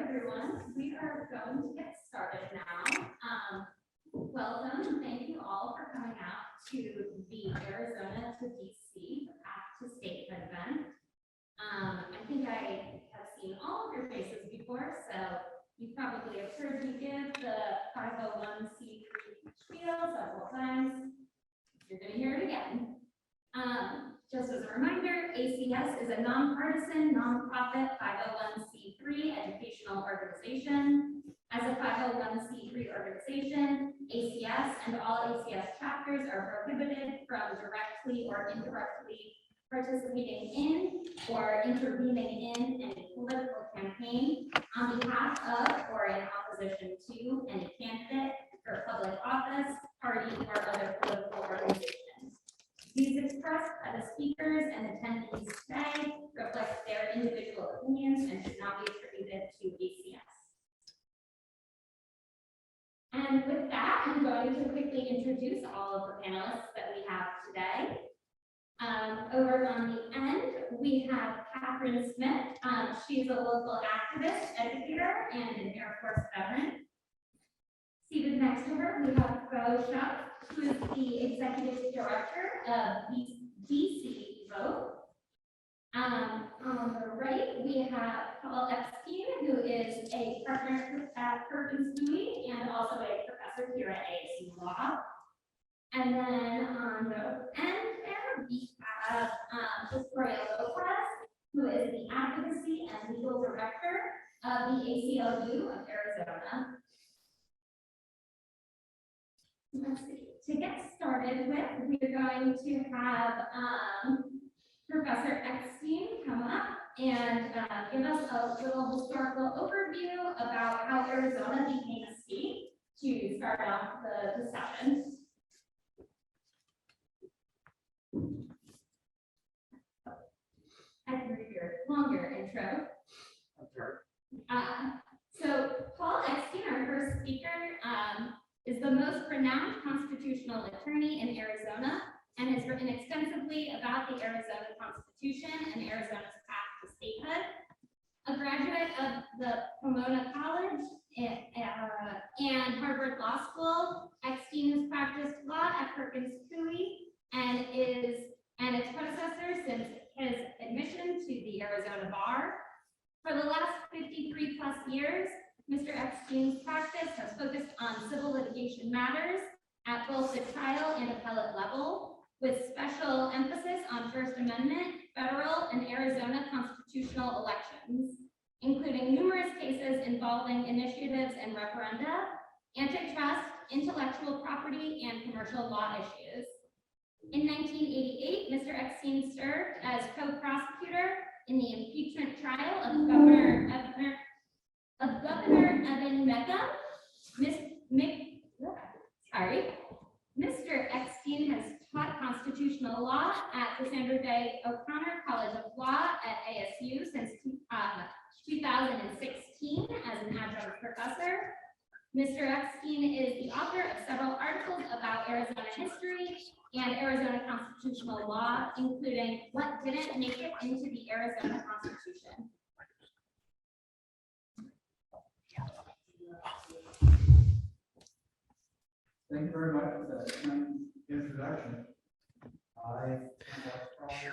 everyone. We are going to get started now. Welcome, and thank you all for coming out to the Arizona to DC Path to Statehood event. I think I have seen all of your faces before, so you probably have heard me give the 501c3 spiel several times. You're going to hear it again. Just as a reminder, ACS is a nonpartisan, nonprofit 501c3 educational organization. As a 501c3 organization, ACS and all ACS chapters are prohibited from directly or indirectly participating in or intervening in any political campaign on behalf of or in opposition to any candidate for public office, party, or other political organization. Views expressed by the speakers and attendees today reflect their individual opinions and should not be attributed to ACS. And with that, I'm going to quickly introduce all of the panelists that we have today. Over on the end, we have Catherine Smith. She's a local activist, educator, and an Air Force veteran. Seated next to her, we have Bo Schupp, who is the executive director of DC Vote. On the right, we have Paul Epstein, who is a partner at Perkins Coie and also a professor here at ASU Law. And then on the end there, we have Victoria Lopez, who is the advocacy and legal director of the ACLU of Arizona. Let's see. To get started with, we're going to have Professor Epstein come up and give us a little historical overview about how Arizona became a state to start off the session. I can read your longer intro. So Paul Epstein, our first speaker, is the most renowned constitutional attorney in Arizona and has written extensively about the Arizona Constitution and Arizona's path to statehood. A graduate of the Pomona College and Harvard Law School, Epstein has practiced law at Perkins Coie and its predecessor since his admission to the Arizona bar. For the last 53 plus years, Mr. Epstein's practice has focused on civil litigation matters at both the trial and appellate level, with special emphasis on First Amendment, federal, and Arizona constitutional elections, including numerous cases involving initiatives and referenda, antitrust, intellectual property, and commercial law issues. In 1988, Mr. Epstein served as co-prosecutor in the impeachment trial of Governor Evan Mecham. Mr. Epstein has taught constitutional law at the Sandra Day O'Connor College of Law at ASU since 2016 as an adjunct professor. Mr. Epstein is the author of several articles about Arizona history and Arizona constitutional law, including What Didn't Make It into the Arizona Constitution. Thank you very much for that kind introduction. I am probably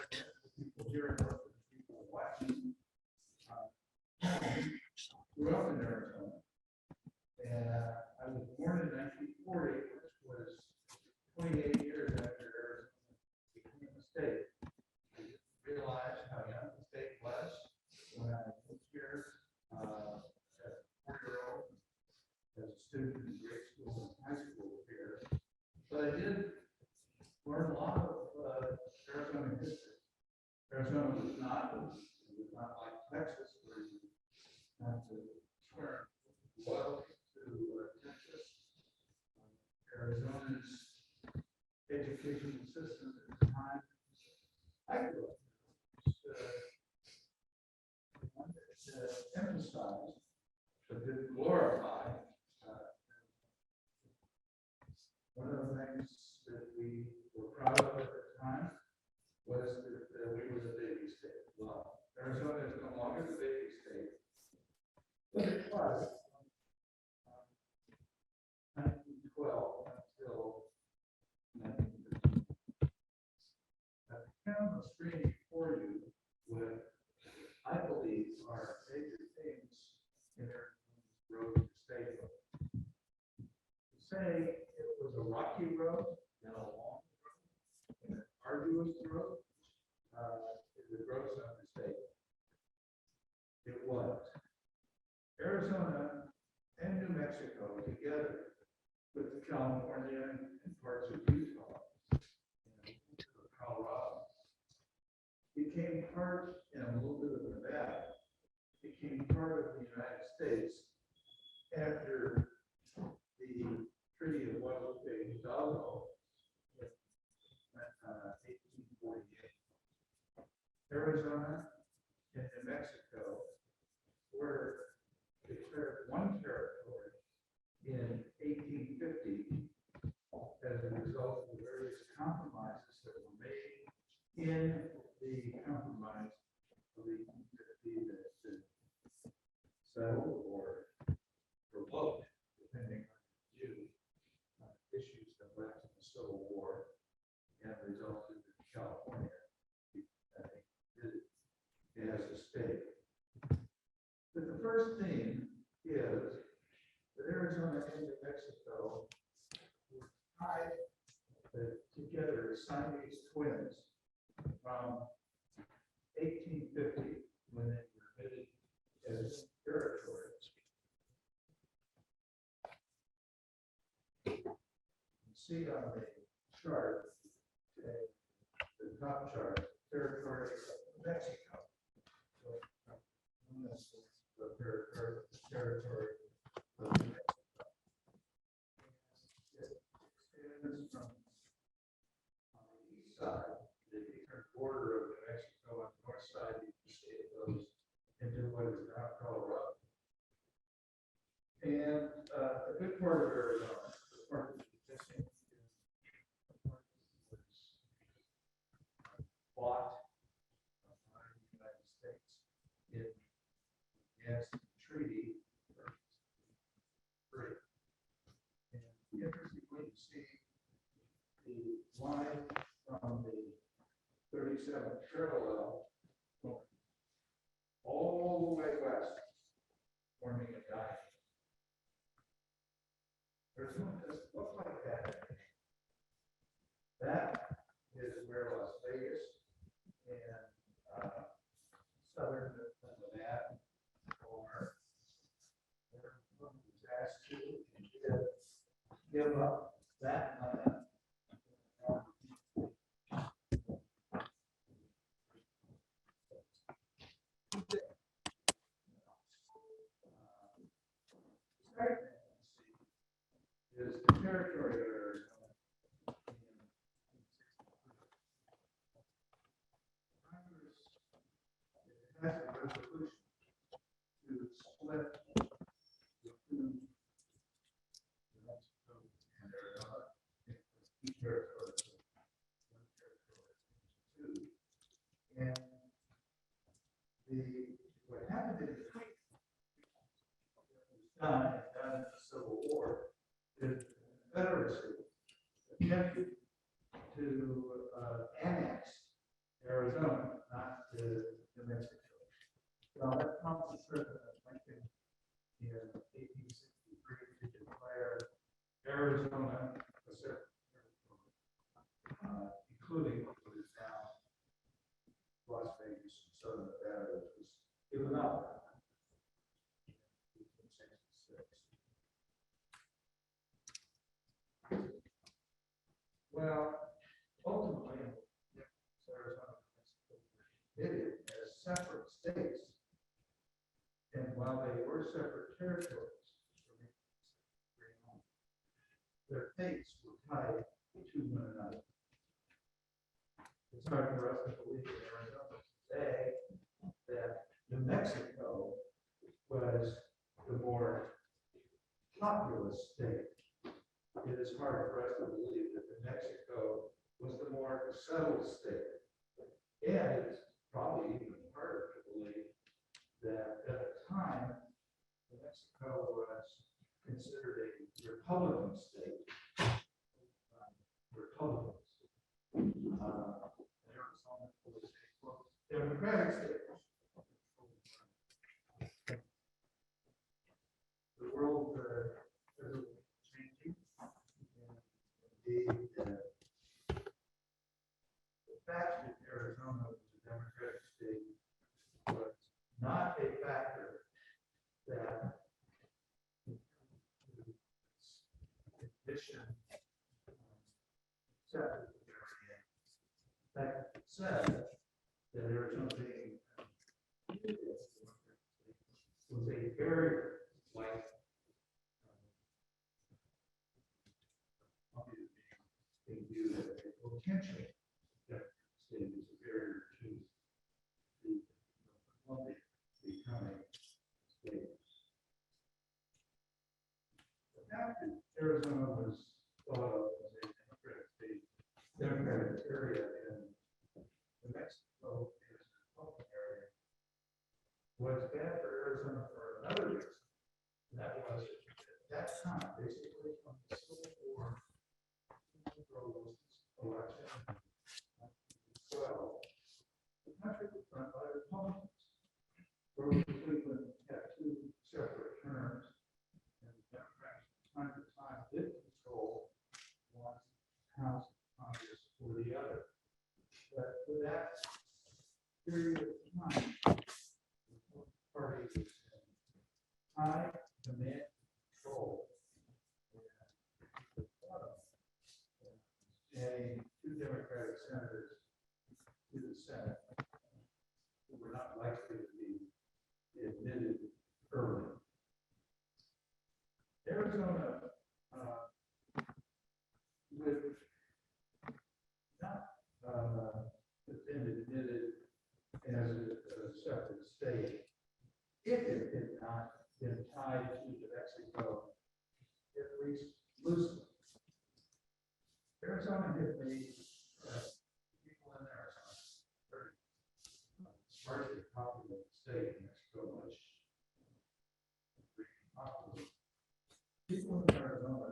people here and people watching. Grew up in Arizona, and I was born in 1940, which was 28 years after Arizona became a state. I realized how young the state was when I moved here as a 4-year-old, as a student in grade school and high school here. But I did learn a lot of Arizona history. Arizona was not like Texas, where you have to swear loyalty to Texas. Arizona's educational system at the time I grew up emphasized, but didn't glorify. One of the things that we were proud of at the time was that we were the baby state. Well, Arizona is no longer the baby state, but on the screen before you with, I believe, are major things in their road to state road. Say it was a rocky road and a long road and an arduous road, it would grow some mistake. It was. Arizona and New Mexico together with California and parts of Utah and Colorado became part, and a little bit of Nevada, became part of the United States after the Treaty of Guadalupe Hidalgo in 1848. Arizona and New Mexico were declared one territory in 1850 as a result of the various compromises that were made in the compromise of 1850 that settled or revoked, depending on your view, issues that led to the Civil War and resulted in California as a state. But the first thing is that Arizona and New Mexico were tied together as Siamese twins from 1850 when they were admitted as territories. You see on the chart, the top chart, territory of Mexico. So, this is the territory of New Mexico. It extends from on the east side, the eastern border of New Mexico, on the north side, you can see it goes into what is now Colorado. And a good part of Arizona, the part that's missing, is the part that was bought by the United States in the treaty free. And interestingly, you see the line from the 37th parallel all the way west, forming a diamond. There's one that doesn't look like that. That is where Las Vegas and southern Nevada are. Everyone was asked to give up that land. Is the territory of Arizona. Congress has a resolution to split the two, New Mexico and Arizona, into two territories, one territory, two. And what happened in the done in the Civil War is the Confederacy attempted to annex Arizona, not to New Mexico. So that prompted President Lincoln in 1863 to declare Arizona a separate territory, including what is now Las Vegas and Southern Nevada, which was given up. Well, ultimately, Arizona and Mexico were admitted as separate states. And while they were separate territories, their fates were tied to one another. It's hard for us to believe in Arizona today that New Mexico was the more populous state. It is hard for us to believe that New Mexico was the more settled state. And it's probably even harder to believe that at the time, New Mexico was considered a Republican state. Republicans. Arizona democratic state. The world is changing. And the fact that Arizona was a democratic state was not a factor that condition said at the very end. In fact, it said that Arizona being was a very like being viewed as a potential state is a barrier to the Columbia becoming a state. But after Arizona was thought of as a democratic state, democratic area in New Mexico as a republican area was bad for Arizona for another reason. And that was at that time, basically from the Civil War election, 1912, the country was run by Republicans. Grover Cleveland had two separate terms, and the Democrats from time to time did control one house of Congress or the other. But for that period of time, the party was in high demand control. And two Democratic senators to the Senate who were not likely to be admitted early. Arizona would not have been admitted as a separate state if it had not been tied to New Mexico, at least loosely. Arizona had made people in Arizona very sparsely populated state in Mexico, much popular. People in Arizona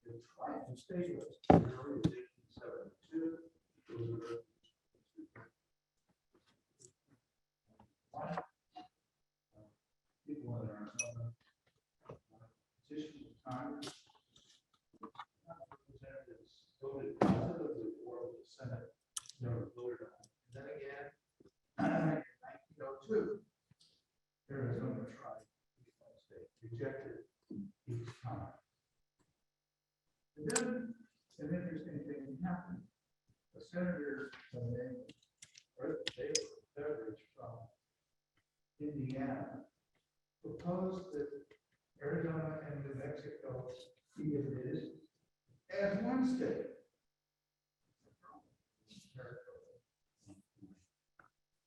had tried to stay with us as early as 1872. People in Arizona petitioned to Congress. Representatives voted positively for the Senate, never voted on it. And then again, in 1902, Arizona tried to become a state, rejected each time. And then an interesting thing happened. A senator named Beveridge from Indiana proposed that Arizona and New Mexico be admitted as one state.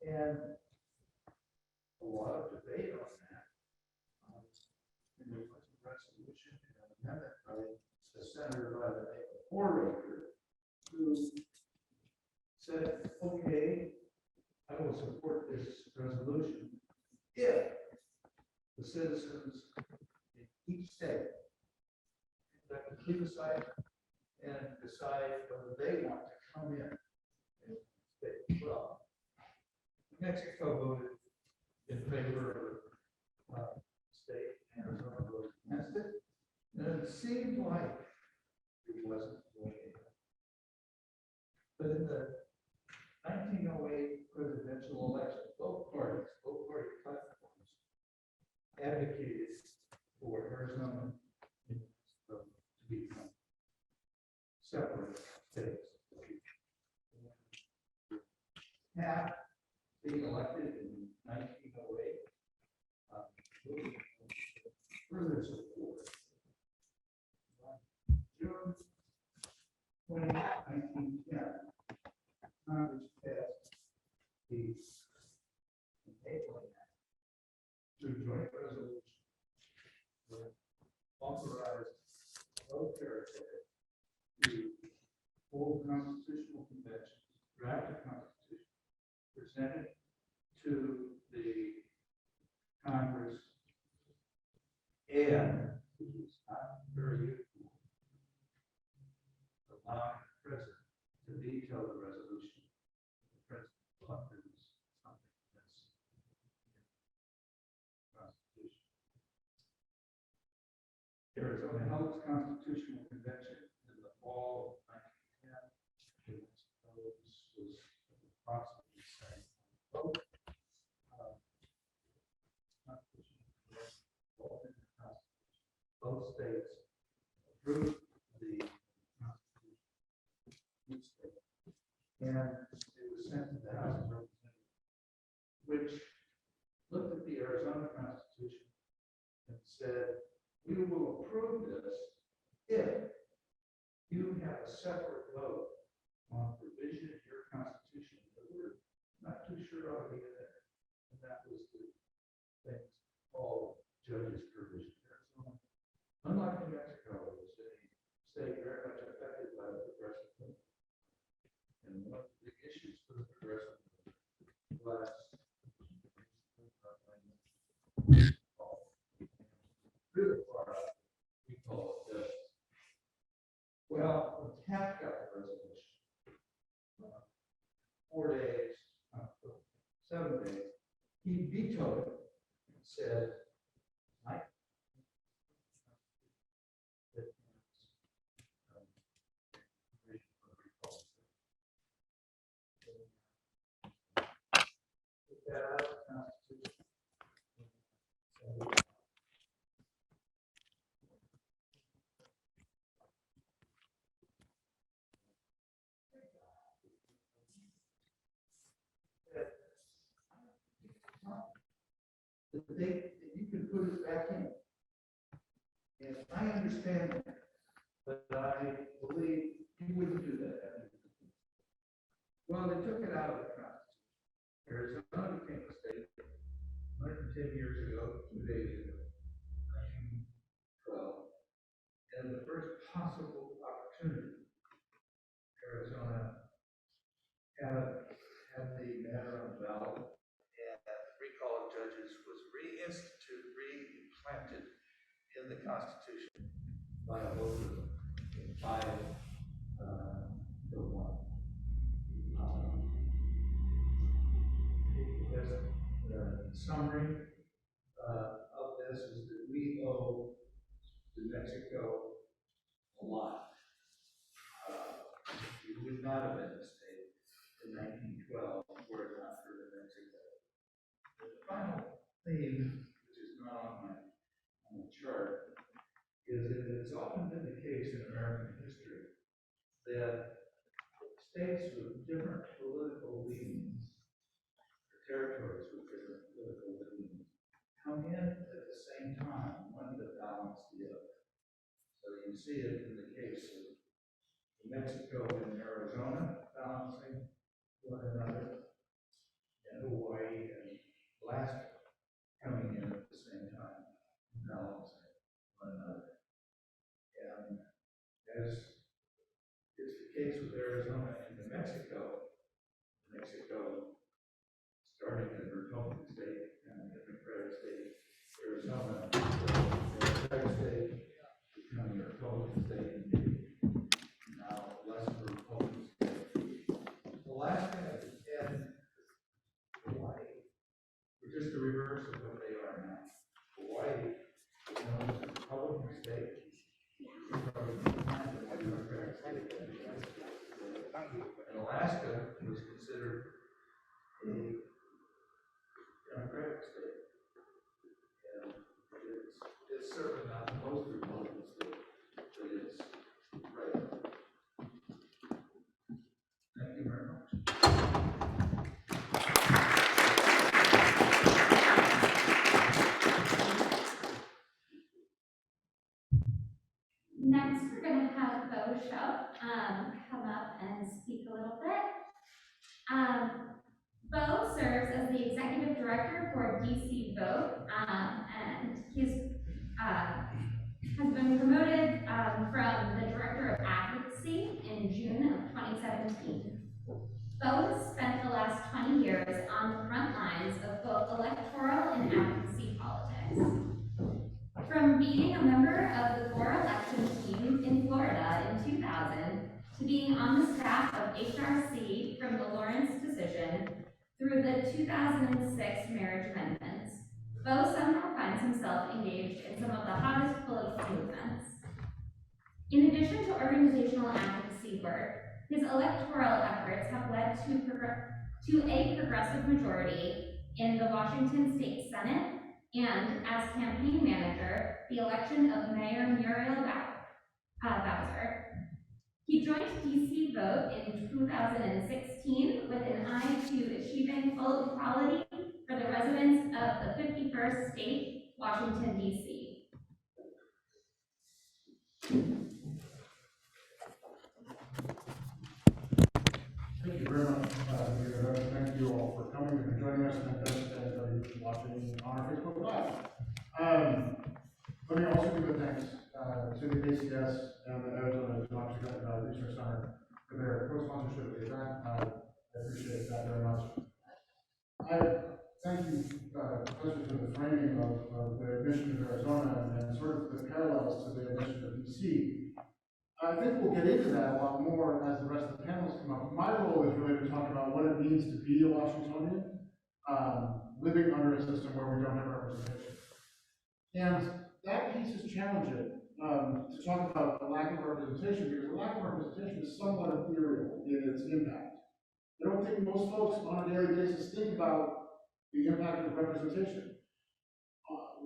And a lot of debate on that. And there was a resolution and an amendment by a senator by the name of Orator who said, okay, I will support this resolution if the citizens in each state conduct a plebiscite and decide whether they want to come in and state. Well, Mexico voted in favor of state, and Arizona voted against it. And it seemed like it wasn't going to happen. But in the 1908 presidential election, both party platforms advocated for Arizona and New Mexico to become separate states. Half being elected in 1908, further support. June 20, 1910, Congress passed the Enabling Act through joint resolution that authorized both territories to hold constitutional conventions, draft a constitution, present it to the Congress, and, which is not very useful, allowing the president to veto the resolution. The president thought there was something its constitutional convention in the fall of 1910. This was approximately the same vote. Constitutional convention, both in the Constitution, both states approved the Constitution, each state, and it was sent to the House of Representatives, which looked at the Arizona Constitution and said, we will approve this if you have a separate vote on provision in your Constitution that we're not too sure ought to be in there. And that was the thing called judges provision. Arizona, unlike New Mexico, was a state very much affected by the progressive movement. And one of the big issues for the progressive movement was really far out, we call it justice. Well, when Taft got the resolution, 4 days, 7 days, he vetoed it and said, I you can put it back in. And I understand that, but I believe you wouldn't do that. Well, they took it out of the Constitution. Arizona became a state 110 years ago, 2 days ago, 1912. And the first possible opportunity, Arizona had the matter on the ballot, and the recall of judges was reimplanted in the Constitution by a vote of 5 to 1. The summary of this is that we owe New Mexico a lot. It would not have been a state in 1912 were it not for New Mexico. The final theme, which is not on the chart, is that it's often been the case in American history that states with different political leanings, or territories with different political leanings, come in at the same time, one to balance the other. So you see it in the case of New Mexico and Arizona balancing one another, and Hawaii and Alaska coming in at the same time, balancing one another. And as is the case with Arizona and New Mexico, starting as a Republican state and a Democratic state, Arizona, Democratic state, becoming a Republican state, and now less of a Republican state. Alaska and Hawaii were just the reverse of what they are now. Hawaii is known as a Republican state, and Alaska was considered a Democratic state. And it's certainly not the most Republican state, but it's right. Thank you very much. Next, we're going to have Bo Show come up and speak a little bit. Bo serves as the executive director for DC Vote, and he's has been promoted from the director of advocacy in June of 2017. Bo has spent the last 20 years on the front lines of both electoral and advocacy politics. From being a member of the core election team in Florida in 2000 to being on the staff of HRC from the Lawrence decision through the 2006 marriage amendments, Bo somehow finds himself engaged in some of the hottest political movements. In addition to organizational advocacy work, his electoral efforts have led to a progressive majority in the Washington State Senate and, as campaign manager, the election of Mayor Muriel Bowser. He joined DC Vote in 2016 with an eye to achieving full equality for the residents of the 51st state, Washington, DC. Thank you very much, Leah. Thank you all for coming and for joining us, and thanks to everybody who's watching on our Facebook Live. Let me also give a thanks to the ACS and the Arizona Democracy Research Center for their co-sponsorship of the event. I appreciate that very much. I thank you, especially for the framing of the mission of Arizona and sort of the parallels to the mission of DC. I think we'll get into that a lot more as the rest of the panels come up. My role is really to talk about what it means to be a Washingtonian, living under a system where we don't have representation. And that piece is challenging to talk about the lack of representation, because the lack of representation is somewhat ethereal in its impact. I don't think most folks on a daily basis think about the impact of representation.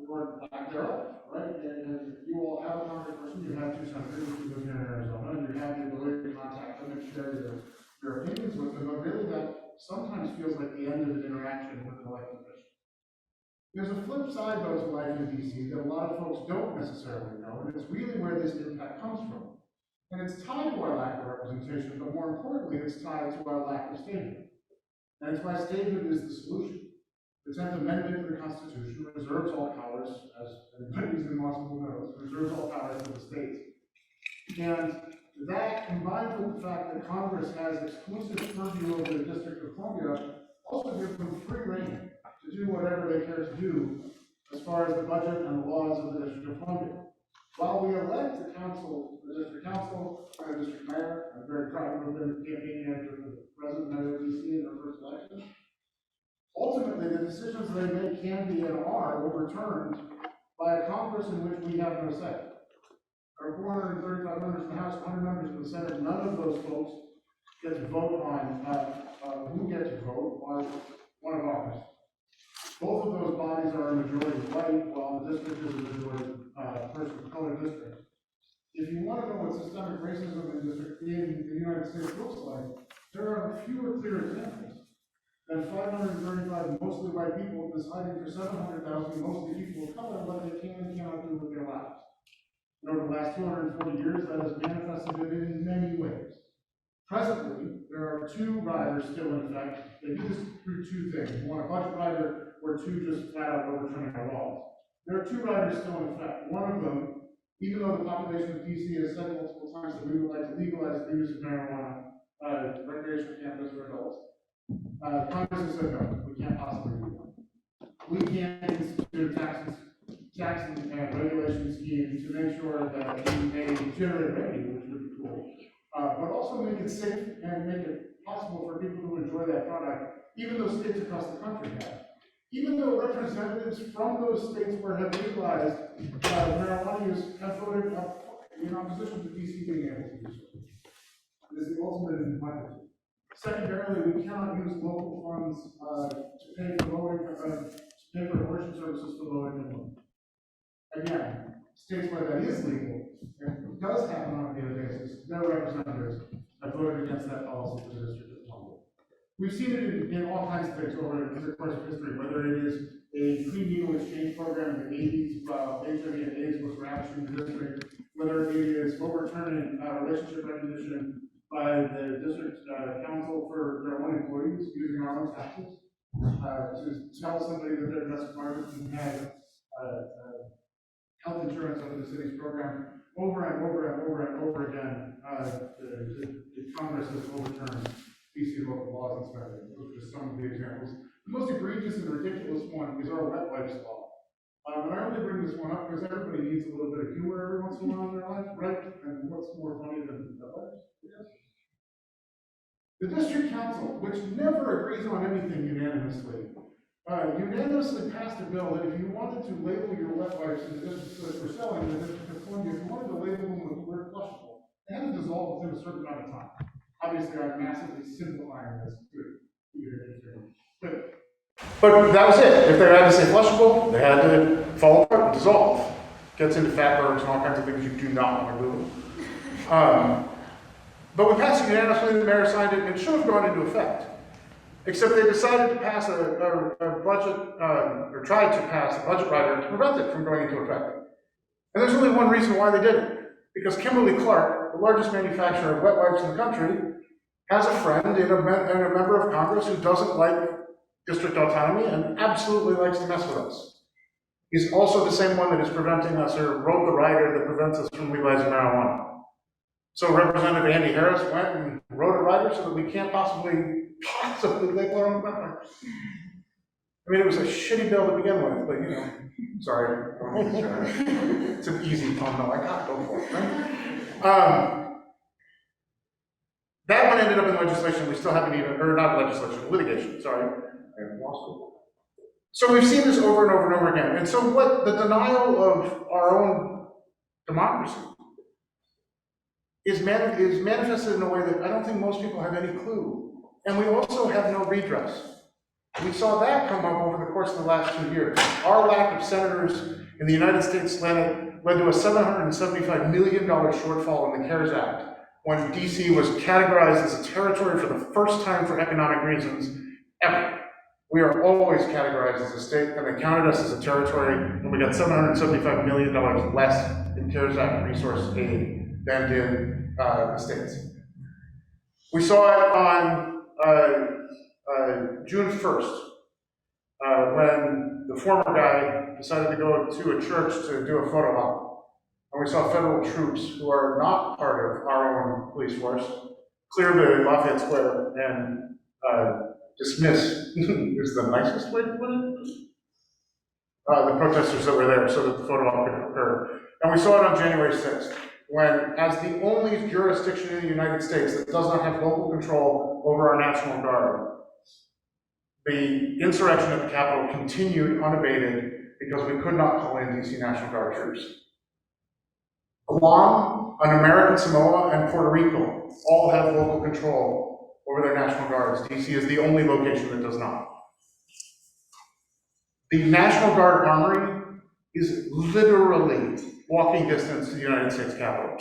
Or lack thereof, right? And you all have a congressperson, you have two senators if you live here in Arizona, and you have the ability to contact them and share your opinions with them, but really that sometimes feels like the end of an interaction with an elected official. There's a flip side, though, to life in DC that a lot of folks don't necessarily know, and it's really where this impact comes from. And it's tied to our lack of representation, but more importantly, it's tied to our lack of statehood. And it's why statehood is the solution. The 10th Amendment to the Constitution reserves all powers, as everybody in Washington knows, reserves all powers to the states. And that, combined with the fact that Congress has exclusive purview over the District of Columbia, also gives them free rein to do whatever they care to do as far as the budget and the laws of the District of Columbia. While we elect the council, the district council, and the district mayor, I'm very proud to have been the campaign manager for the president mayor of DC in their first election. Ultimately, the decisions they make can be and are overturned by a Congress in which we have no say. There are 435 members in the House, 100 members in the Senate. None of those folks get to vote on who gets to vote on one of ours. Both of those bodies are a majority white, while the district is a majority person of color district. If you want to know what systemic racism in the United States looks like, there are fewer clear examples than 535 mostly white people deciding for 700,000 mostly people of color what they can and cannot do with their lives. And over the last 240 years, that has manifested in many ways. Presently, there are two riders still in effect. They do this through two things. One, a budget rider, or two, just flat out overturning our laws. There are two riders still in effect. One of them, even though the population of DC has said multiple times that we would like to legalize the use of marijuana, recreational cannabis for adults, Congress has said no, we can't possibly do that. We can't institute a tax and regulation scheme to make sure that we generate revenue, which would be cool, but also make it safe and make it possible for people to enjoy that product, even though states across the country have. Even though representatives from those states where have legalized marijuana use have voted in opposition to DC being able to do so. It is the ultimate in democracy. Secondarily, we cannot use local funds to pay for abortion services for low income women. Again, states where that is legal, and it does happen on a daily basis, their representatives have voted against that policy for the District of Columbia. We've seen it in all kinds of things over the course of history, whether it is a prenatal exchange program in the 80s, HIV and AIDS was ravishing the district, whether it is overturning relationship recognition by the district council for their own employees using our own taxes to tell somebody that their domestic partner can have health insurance under the city's program. Over and over and over and over again, the Congress has overturned DC local laws and spending. Those are just some of the examples. The most egregious and ridiculous one is our wet wipes law. And I only bring this one up because everybody needs a little bit of humor every once in a while in their life, right? And what's more funny than wet wipes? Yes. The district council, which never agrees on anything unanimously, unanimously passed a bill that if you wanted to label your wet wipes in the district that we're selling in the District of Columbia, if you wanted to label them with the word are flushable. They have to dissolve within a certain amount of time. Obviously, I'm massively simplifying this but that was it. If they had to say flushable, they had to fall apart and dissolve. Gets into fatbergs and all kinds of things you do not want to do. But we passed it unanimously, the mayor signed it, and it should have gone into effect. Except they decided to pass a budget, or tried to pass a budget rider to prevent it from going into effect. And there's only one reason why they did it. Because Kimberly-Clark, the largest manufacturer of wet wipes in the country, has a friend and a member of Congress who doesn't like district autonomy and absolutely likes to mess with us. He's also the same one that is preventing us, or wrote the rider that prevents us from legalizing marijuana. So Representative Andy Harris went and wrote a rider so that we can't possibly label our own marijuana. I mean, it was a shitty bill to begin with, but you know, sorry. It's an easy pun, though. I can't go for it, right? That one ended up in legislation. We still haven't even, or not legislation, litigation, sorry. I have lost it. So we've seen this over and over and over again. And so what the denial of our own democracy is manifested in a way that I don't think most people have any clue. And we also have no redress. We saw that come up over the course of the last 2 years. Our lack of senators in the United States Senate led to a $775 million shortfall in the CARES Act, when DC was categorized as a territory for the first time for economic reasons ever. We are always categorized as a state, and they counted us as a territory, and we got $775 million less in CARES Act resource aid than did the states. We saw it on June 1st, when the former guy decided to go to a church to do a photo op. And we saw federal troops who are not part of our own police force clear the Lafayette Square and dismiss, is the nicest way to put it, the protesters that were there so that the photo op could occur. And we saw it on January 6th, when, as the only jurisdiction in the United States that does not have local control over our National Guard, the insurrection at the Capitol continued unabated because we could not call in DC National Guard troops. Guam, on American Samoa, and Puerto Rico all have local control over their National Guards. DC is the only location that does not. The National Guard Armory is literally walking distance to the United States Capitol.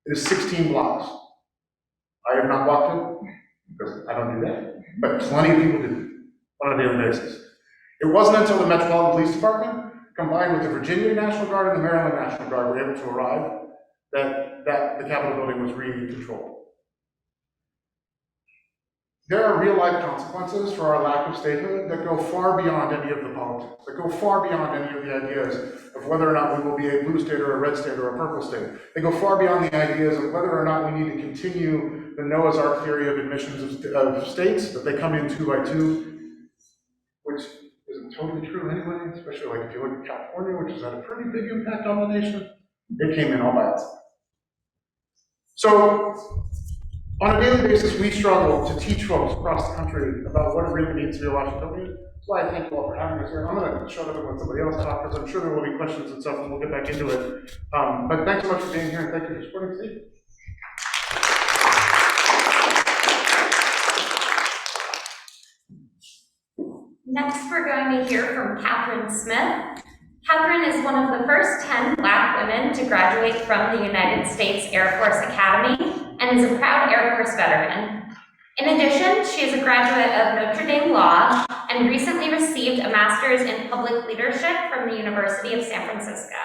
It is 16 blocks. I have not walked it because I don't do that, but plenty of people do on a daily basis. It wasn't until the Metropolitan Police Department, combined with the Virginia National Guard and the Maryland National Guard, were able to arrive that the Capitol building was re-controlled. There are real-life consequences for our lack of statehood that go far beyond any of the politics, that go far beyond any of the ideas of whether or not we will be a blue state or a red state or a purple state. They go far beyond the ideas of whether or not we need to continue the Noah's Ark theory of admissions of states, that they come in 2 by 2, which isn't totally true anyway, especially like if you look at California, which has had a pretty big impact on the nation. It came in all by itself. So, on a daily basis, we struggle to teach folks across the country about what it really means to be a Washingtonian. That's why I thank you all for having us here. I'm going to shut up and let somebody else talk, because I'm sure there will be questions and stuff, and we'll get back into it. But thanks so much for being here, and thank you for supporting Steve. Next, we're going to hear from Catherine Smith. Catherine is one of the first 10 Black women to graduate from the United States Air Force Academy and is a proud Air Force veteran. In addition, she is a graduate of Notre Dame Law and recently received a master's in public leadership from the University of San Francisco.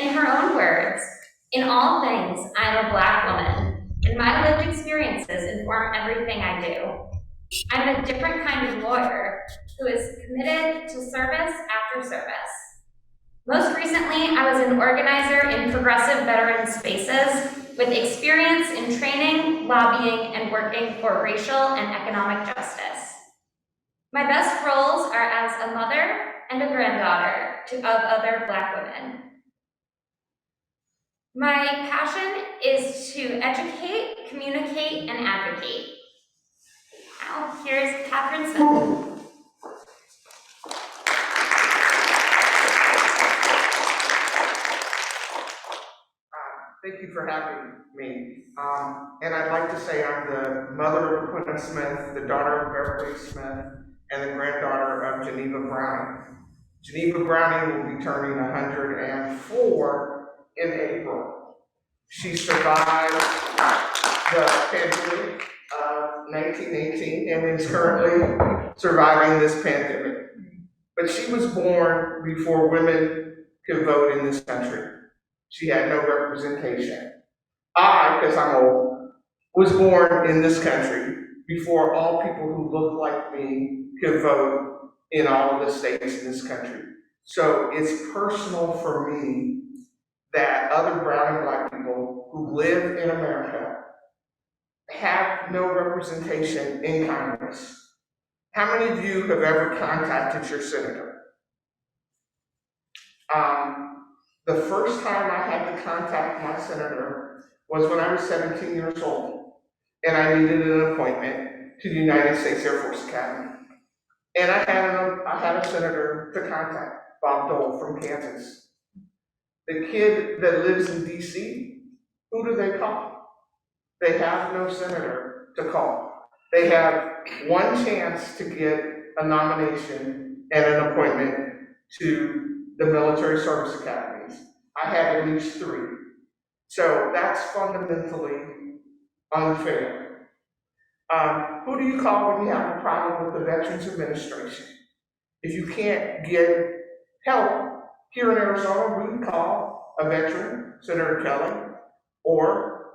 In her own words, "In all things, I am a Black woman, and my lived experiences inform everything I do. I'm a different kind of lawyer who is committed to service after service. Most recently, I was an organizer in progressive veteran spaces with experience in training, lobbying, and working for racial and economic justice. My best roles are as a mother and a granddaughter of other Black women. My passion is to educate, communicate, and advocate." Now, here's Catherine Smith. Thank having me. And I'd like to say I'm the mother of Quinta Smith, the daughter of Beverly Smith, and the granddaughter of Geneva Browning. Geneva Browning will be turning 104 in April. She survived the pandemic of 1918 and is currently surviving this pandemic. But she was born before women could vote in this country. She had no representation. I, because I'm old, was born in this country before all people who look like me could vote in all of the states in this country. So it's personal for me that other brown and black people who live in America have no representation in Congress. How many of you have ever contacted your senator? The first time I had to contact my senator was when I was 17 years old, and I needed an appointment to the United States Air Force Academy. And I had a senator to contact, Bob Dole from Kansas. The kid that lives in DC, who do they call? They have no senator to call. They have one chance to get a nomination and an appointment to the military service academies. I had at least 3. So that's fundamentally unfair. Who do you call when you have a problem with the Veterans Administration? If you can't get help here in Arizona, we call a veteran, Senator Kelly, or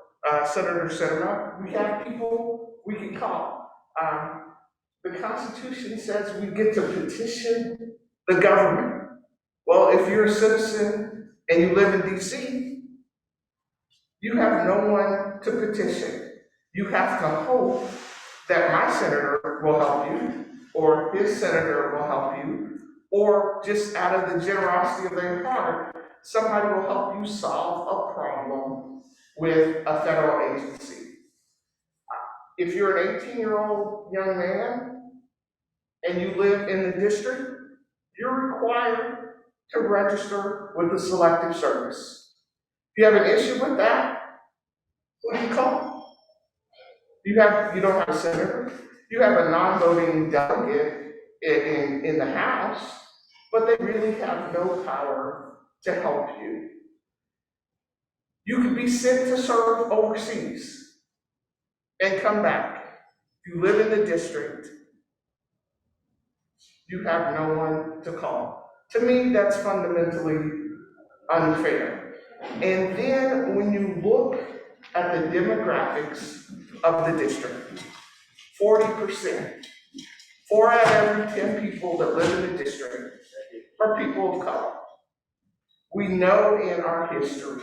Senator Sinema. We have people we can call. The Constitution says we get to petition the government. Well, if you're a citizen and you live in DC, you have no one to petition. You have to hope that my senator will help you, or his senator will help you, or just out of the generosity of their heart, somebody will help you solve a problem with a federal agency. If you're an 18-year-old young man and you live in the district, you're required to register with the Selective Service. If you have an issue with that, who do you call? You don't have a senator. You have a non-voting delegate in the House, but they really have no power to help you. You could be sent to serve overseas and come back. If you live in the district, you have no one to call. To me, that's fundamentally unfair. And then when you look at the demographics of the district, 40%, 4 out of every 10 people that live in the district are people of color. We know in our history,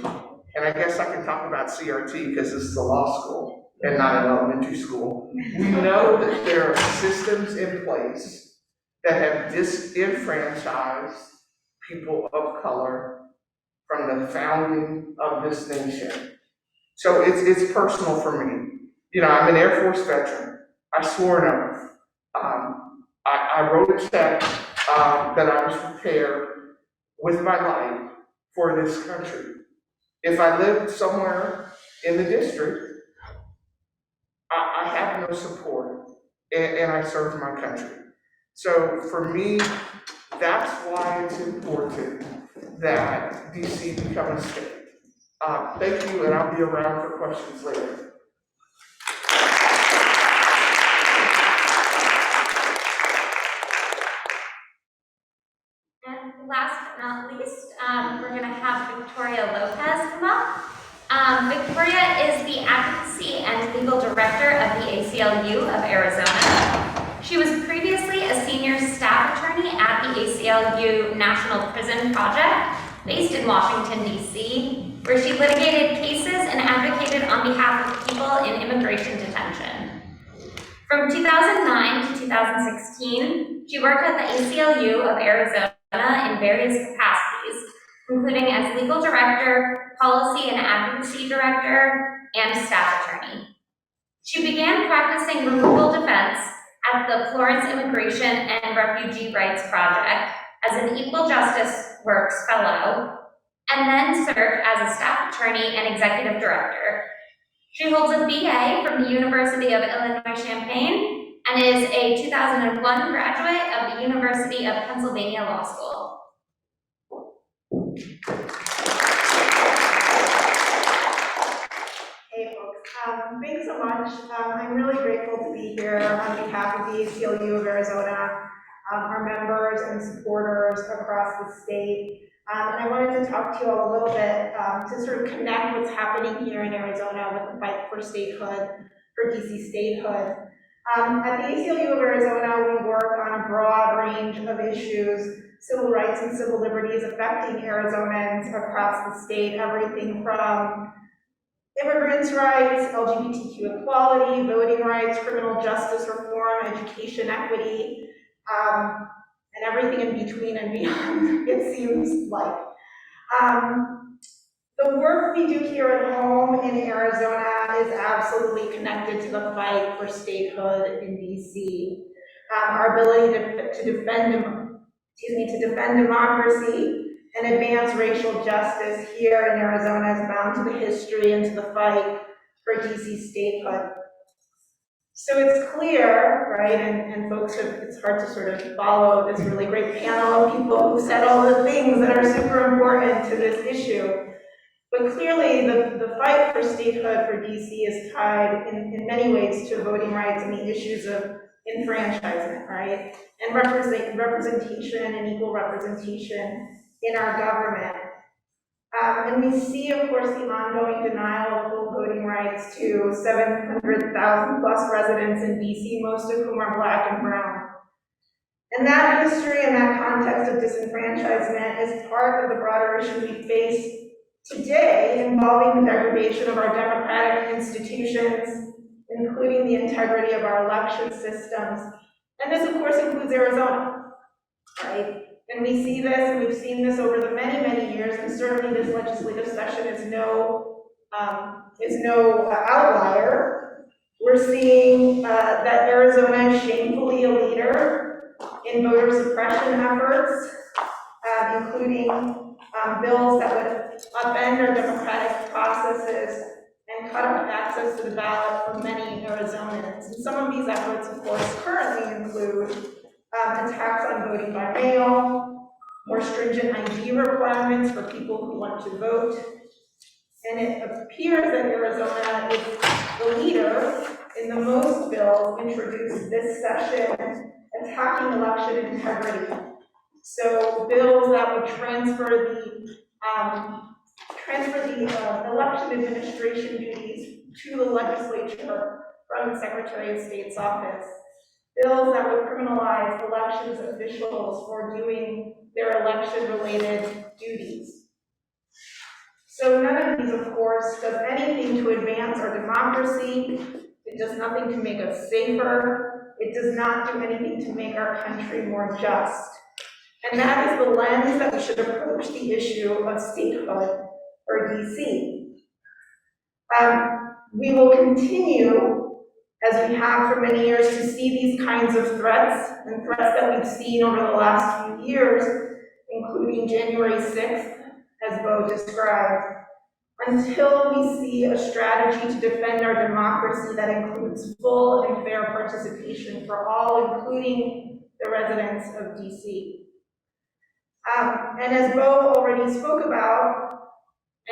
and I guess I can talk about CRT because this is a law school and not an elementary school. We know that there are systems in place that have disenfranchised people of color from the founding of this nation. So it's personal for me. You know, I'm an Air Force veteran. I swore an oath. I wrote a check that I was prepared with my life for this country. If I lived somewhere in the district, I have no support, and I serve my country. So for me, that's why it's important that DC become a state. Thank you, and I'll be around for questions later. And last but not least, we're going to have Victoria Lopez come up. Victoria is the Advocacy and Legal Director of the ACLU of Arizona. She was previously a senior staff attorney at the ACLU National Prison Project, based in Washington, D.C., where she litigated cases and advocated on behalf of people in immigration detention. From 2009 to 2016, she worked at the ACLU of Arizona in various capacities, including as legal director, policy and advocacy director, and staff attorney. She began practicing removal defense at the Florence Immigration and Refugee Rights Project as an Equal Justice Works Fellow, and then served as a staff attorney and executive director. She holds a BA from the University of Illinois Champaign and is a 2001 graduate of the University of Pennsylvania Law School. Hey folks, thanks so much. I'm really grateful to be here on behalf of the ACLU of Arizona, our members and supporters across the state. And I wanted to talk to you all a little bit to sort of connect what's happening here in Arizona with the fight for statehood, for DC statehood. At the ACLU of Arizona, we work on a broad range of issues, civil rights and civil liberties affecting Arizonans across the state, everything from immigrants' rights, LGBTQ equality, voting rights, criminal justice reform, education equity, and everything in between and beyond, it seems like. The work we do here at home in Arizona is absolutely connected to the fight for statehood in DC. Our ability to defend democracy and advance racial justice here in Arizona is bound to the history and to the fight for DC statehood. So it's clear, right, and folks have, it's hard to sort of follow this really great panel of people who said all the things that are super important to this issue. But clearly the fight for statehood for DC is tied in many ways to voting rights and the issues of enfranchisement, right? And representation and equal representation in our government. And we see, of course, the ongoing denial of full voting rights to 700,000 plus residents in DC, most of whom are Black and brown. And that history and that context of disenfranchisement is part of the broader issue we face today, involving the degradation of our democratic institutions, including the integrity of our election systems. And this, of course, includes Arizona, right? And we see this, and we've seen this over the many, many years, and certainly this legislative session is no outlier. We're seeing that Arizona is shamefully a leader in voter suppression efforts, including bills that would upend our democratic processes and cut off access to the ballot for many Arizonans. And some of these efforts, of course, currently include attacks on voting by mail, more stringent ID requirements for people who want to vote. And it appears that Arizona is the leader in the most bills introduced this session attacking election integrity. So bills that would transfer the election administration duties to the legislature from the Secretary of State's office. Bills that would criminalize elections officials for doing their election-related duties. So none of these, of course, does anything to advance our democracy. It does nothing to make us safer. It does not do anything to make our country more just. And that is the lens that we should approach the issue of statehood for DC. We will continue, as we have for many years, to see these kinds of threats, and threats that we've seen over the last few years, including January 6th, as Bo described, until we see a strategy to defend our democracy that includes full and fair participation for all, including the residents of DC. And as Bo already spoke about,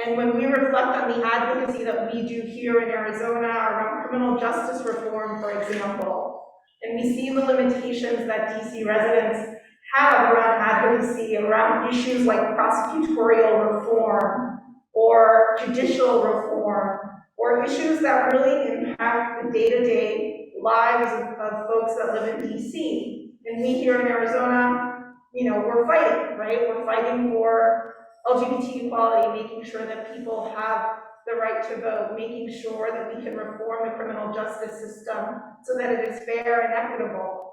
and when we reflect on the advocacy that we do here in Arizona around criminal justice reform, for example, and we see the limitations that DC residents have around advocacy, around issues like prosecutorial reform or judicial reform, or issues that really impact the day-to-day lives of folks that live in DC. And we here in Arizona, you know, we're fighting, right? We're fighting for LGBT equality, making sure that people have the right to vote, making sure that we can reform the criminal justice system so that it is fair and equitable.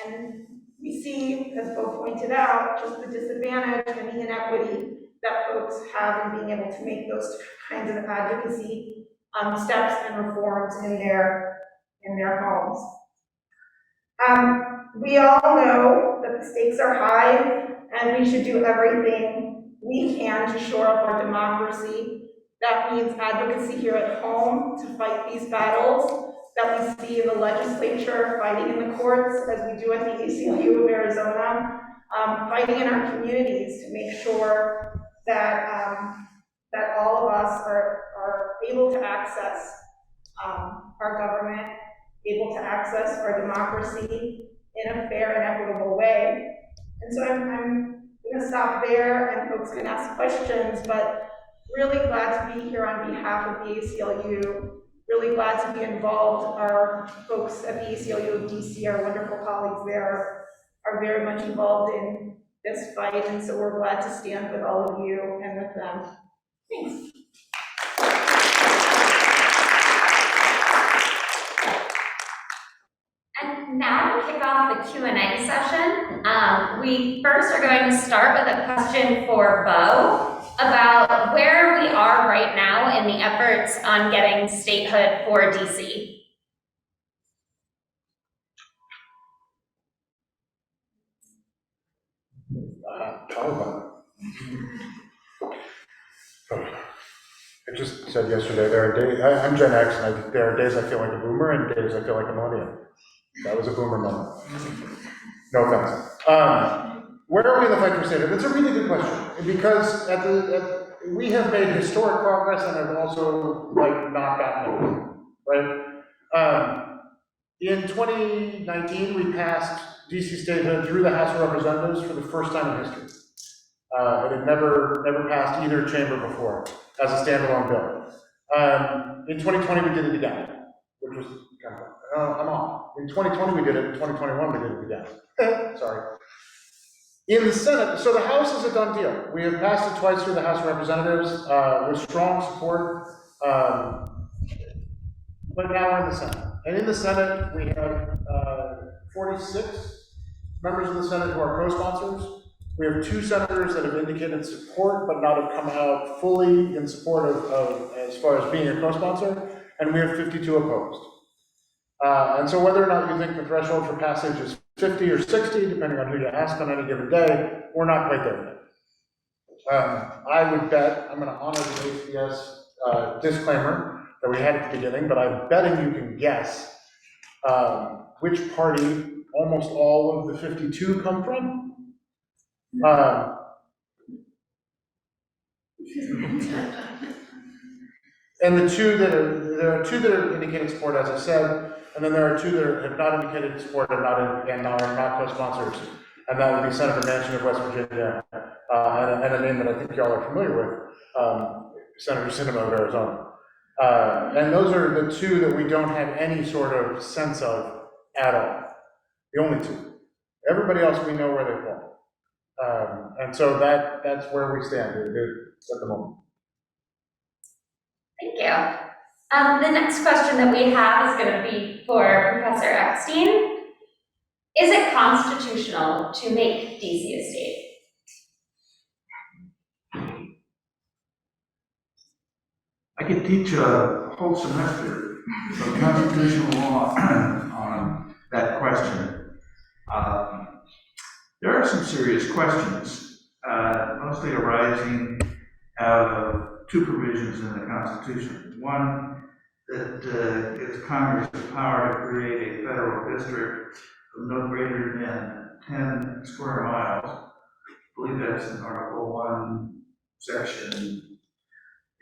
And we see, as Bo pointed out, just the disadvantage and the inequity that folks have in being able to make those kinds of advocacy steps and reforms in their homes. We all know that the stakes are high and we should do everything we can to shore up our democracy. That means advocacy here at home to fight these battles that we see in the legislature, fighting in the courts, as we do at the ACLU of Arizona, fighting in our communities to make sure that, that all of us are able to access our government, able to access our democracy in a fair and equitable way. And so I'm going to stop there, and folks can ask questions, but really glad to be here on behalf of the ACLU. Really glad to be involved. Our folks at the ACLU of DC, our wonderful colleagues there, are very much involved in this fight, and so we're glad to stand with all of you and with them. Thanks. And now to kick off the Q&A session, we first are going to start with a question for Bo about where we are right now in the efforts on getting statehood for DC. I just said yesterday, there are days, I'm Gen X, and there are days I feel like a boomer, and days I feel like a millennial. That was a boomer moment. No offense. Where are we in the fight for statehood? That's a really good question, because we have made historic progress and have also, like, not gotten it, right? In 2019, we passed DC statehood through the House of Representatives for the first time in history. It had never passed either chamber before as a standalone bill. In 2020, we did it again, which was kind of, I'm off. In 2020, we did it. In 2021, we did it again. Sorry. In the Senate, so the House is a done deal. We have passed it twice through the House of Representatives with strong support, but now we're in the Senate. And in the Senate, we have 46 members of the Senate who are co-sponsors. We have 2 senators that have indicated support, but not have come out fully in support of as far as being a co-sponsor, and we have 52 opposed. And so whether or not you think the threshold for passage is 50 or 60, depending on who you ask on any given day, we're not quite there yet. I would bet, I'm going to honor the ACS disclaimer that we had at the beginning, but I'm betting you can guess which party almost all of the 52 come from. And there are 2 that are indicating support, as I said, and then there are 2 that have not indicated support and now are not co-sponsors, and that would be Senator Manchin of West Virginia, and a name that I think y'all are familiar with, Senator Sinema of Arizona. And those are the 2 that we don't have any sort of sense of at all. The only 2. Everybody else, we know where they fall. And so that's where we stand at the moment. Thank you. The next question that we have is going to be for Professor Epstein. Is it constitutional to make DC a state? I could teach a whole semester of constitutional law on that question. There are some serious questions, mostly arising out of 2 provisions in the Constitution. One, that gives Congress the power to create a federal district of no greater than 10 square miles. I believe that's in Article 1, Section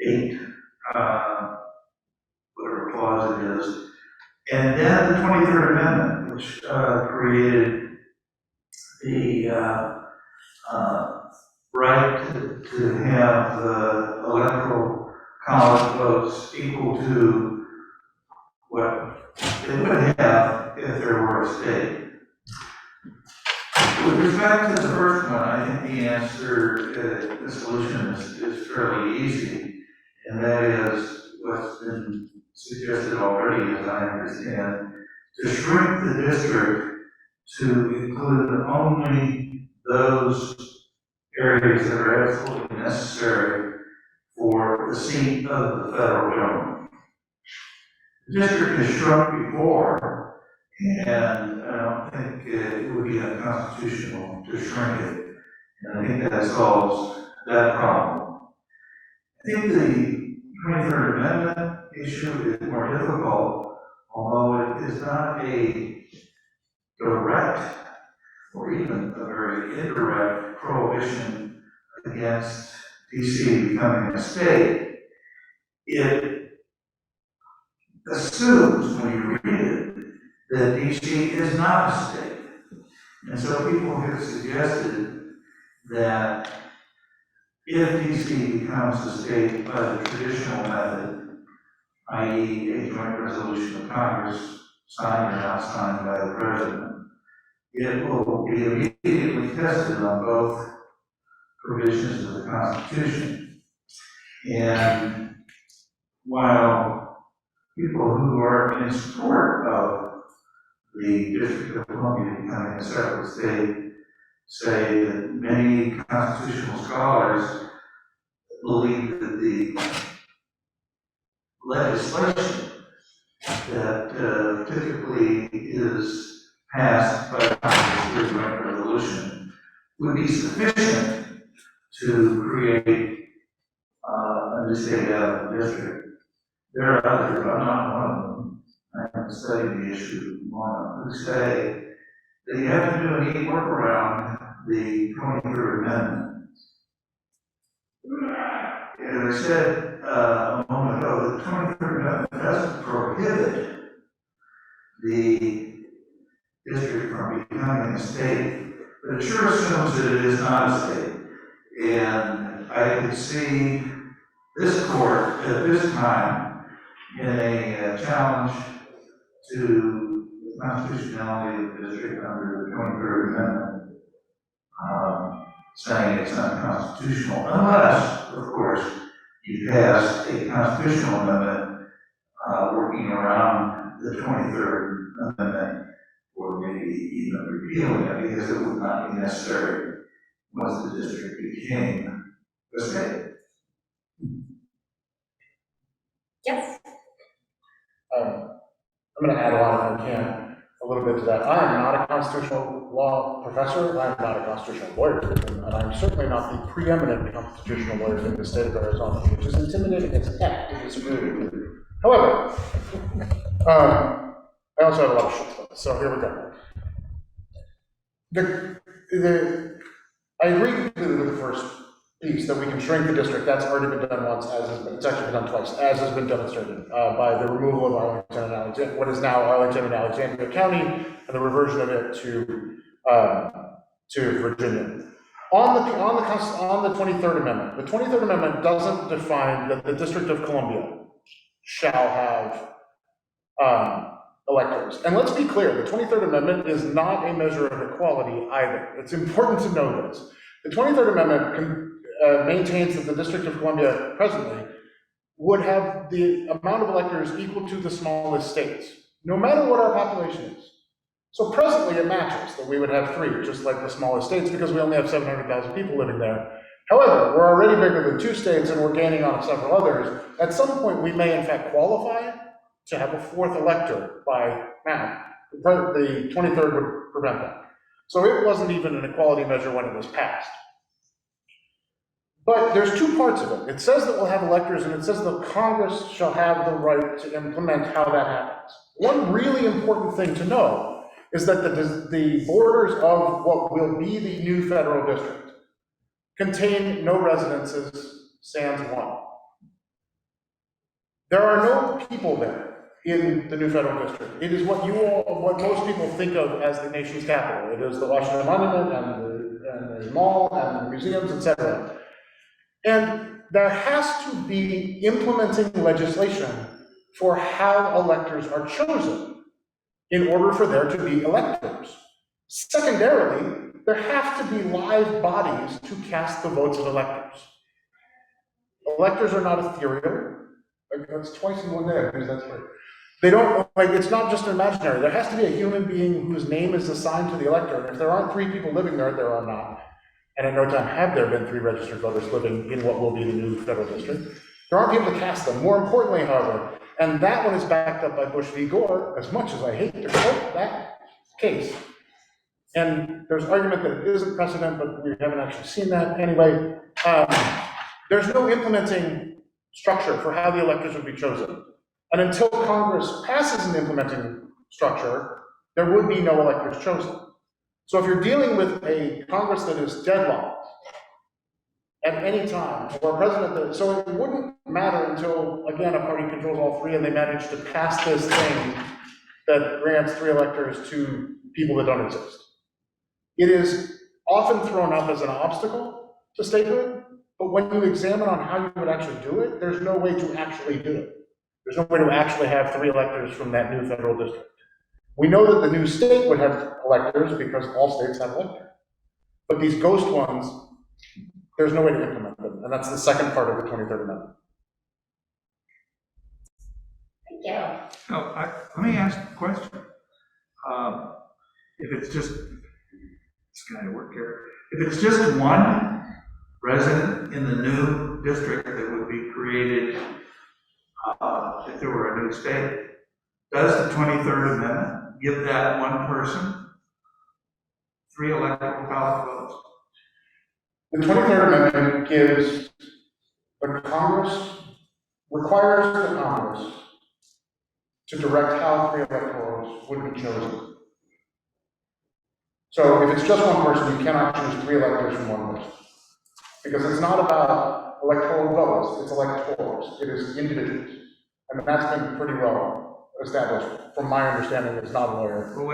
8, whatever clause it is. And then the 23rd Amendment, which created the right to have the electoral college votes equal to what they would have if there were a state. With respect to the first one, I think the answer, the solution is fairly easy, and that is what's been suggested already, as I understand, to shrink the district to include only those areas that are absolutely necessary for the seat of the federal government. The district has shrunk before, and I don't think it would be unconstitutional to shrink it. And I think that solves that problem. I think the 23rd Amendment issue is more difficult, although it is not a direct or even a very indirect prohibition against DC becoming a state. It assumes, when you read it, that DC is not a state. And so people have suggested that if DC becomes a state by the traditional method, i.e. a joint resolution of Congress signed or not signed by the president, it will be immediately tested on both provisions of the Constitution. And while people who are in support of the District of Columbia becoming a separate state say that many constitutional scholars believe that the legislation that typically is passed by Congress through joint resolution would be sufficient to create a new state out of the district. There are others, but I'm not one of them. I have studied the issue long, who say that you have to do a neat workaround the 23rd Amendment. As I said a moment ago, the 23rd Amendment doesn't prohibit the district from becoming a state, but it sure assumes that it is not a state. And I can see this court at this time in a challenge to the constitutionality of the district under the 23rd Amendment, saying it's unconstitutional, unless, of course, you pass a constitutional amendment working around the 23rd Amendment, or maybe even repealing it, because it would not be necessary once the district became a state. Yes. I'm going to add on, if I can, a little bit to that. I am not a constitutional law professor. I am not a constitutional lawyer, and I'm certainly not the preeminent constitutional lawyer in the state of Arizona, which is intimidating as heck to disagree with you. However, I also have a lot of shit, so here we go. I agree completely with the first piece, that we can shrink the district. That's already been done once, it's actually been done twice, as has been demonstrated by the removal of Arlington and Alexandria, what is now Arlington and Alexandria County, and the reversion of it to Virginia. On the 23rd Amendment, the 23rd Amendment doesn't define that the District of Columbia shall have electors. And let's be clear, the 23rd Amendment is not a measure of equality either. It's important to know this. The 23rd Amendment maintains that the District of Columbia presently would have the amount of electors equal to the smallest states, no matter what our population is. So presently it matches that we would have 3, just like the smallest states, because we only have 700,000 people living there. However, we're already bigger than 2 states and we're gaining on several others. At some point, we may in fact qualify to have a 4th elector by now. The 23rd would prevent that. So it wasn't even an equality measure when it was passed. But there's 2 parts of it. It says that we'll have electors, and it says that Congress shall have the right to implement how that happens. One really important thing to know is that the borders of what will be the new federal district contain no residences, sans 1. There are no people there in the new federal district. It is what most people think of as the nation's capital. It is the Washington Monument and the mall and the museums, etc. And there has to be implementing legislation for how electors are chosen in order for there to be electors. Secondarily, there have to be live bodies to cast the votes of electors. Electors are not ethereal. That's twice in one day, because that's right. They don't, it's not just imaginary. There has to be a human being whose name is assigned to the elector. And if there aren't 3 people living there, there are not. And at no time have there been 3 registered voters living in what will be the new federal district. There aren't people to cast them. More importantly, however, and that one is backed up by Bush v. Gore, as much as I hate to quote that case, And there's argument that it isn't precedent, but we haven't actually seen that. Anyway, there's no implementing structure for how the electors would be chosen. And until Congress passes an implementing structure, there would be no electors chosen. So if you're dealing with a Congress that is deadlocked at any time, or a president that, so it wouldn't matter until, again, a party controls all three and they manage to pass this thing that grants 3 electors to people that don't exist. It is often thrown up as an obstacle to statehood, but when you examine on how you would actually do it, there's no way to actually do it. There's no way to actually have 3 electors from that new federal district. We know that the new state would have electors because all states have electors. But these ghost ones, there's no way to implement them, and that's the second part of the 23rd Amendment. Thank you. No, let me ask a question. If it's just, it's kind of work here. If it's just one resident in the new district that would be created, if there were a new state, does the 23rd Amendment give that one person 3 electoral college votes? The 23rd Amendment gives the Congress, requires the Congress to direct how 3 electors would be chosen. So if it's just one person, you cannot choose 3 electors from one person. Because it's not about electoral votes, it's electors, it is individuals. And that's been pretty well established, from my understanding as not a lawyer. Well,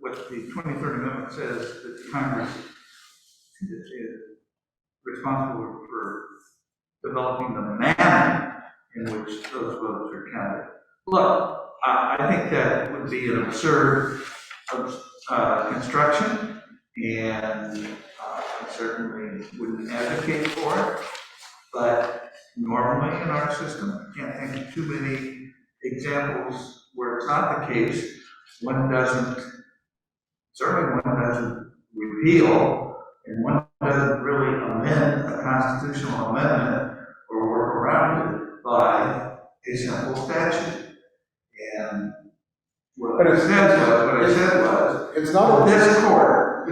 what the 23rd Amendment says that Congress is responsible for developing the manner in which those votes are counted. Look, I think that would be an absurd construction, and I certainly wouldn't advocate for it. But normally in our system, I can't think of too many examples where it's not the case. Certainly one doesn't repeal, and one doesn't really amend a constitutional amendment or work around it by a simple statute. And what I said was, it's not this court